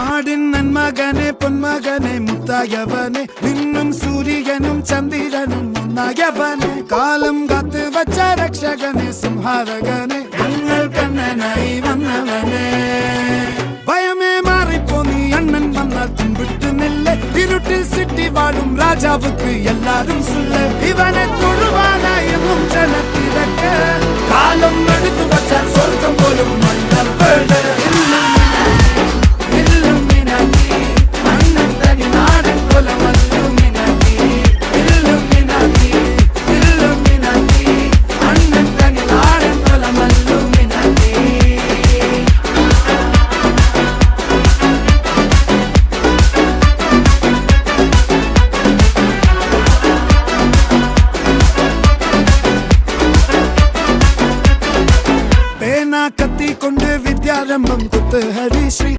നാടിൻ നന്മകനെ പൊന്മകനെ മുത്തായവനെ നിന്നും സൂര്യനും ചന്ദ്രനും ഒന്നായവനെ കാലം കാത്ത് വച്ച രക്ഷകനെ സംഹാരകനെ ഞങ്ങൾ കണ്ണനായി വന്നവനെ ഭയമേ മാറിപ്പോ നീ അണ്ണൻ വന്നാൽ തുമ്പിട്ടുന്നില്ല ഇരുട്ടിൽ സിറ്റി വാഴും രാജാവുക്ക് എല്ലാരും സുല്ല ഇവനെ തൊഴുവാനായും ജനത്തിരക്ക് കാലം എടുത്തു വച്ചാൽ സ്വർഗം പോലും മണ്ണപ്പേട് കത്തി കൊണ്ട് വിദ്യാരംഭം കുത്തുഹ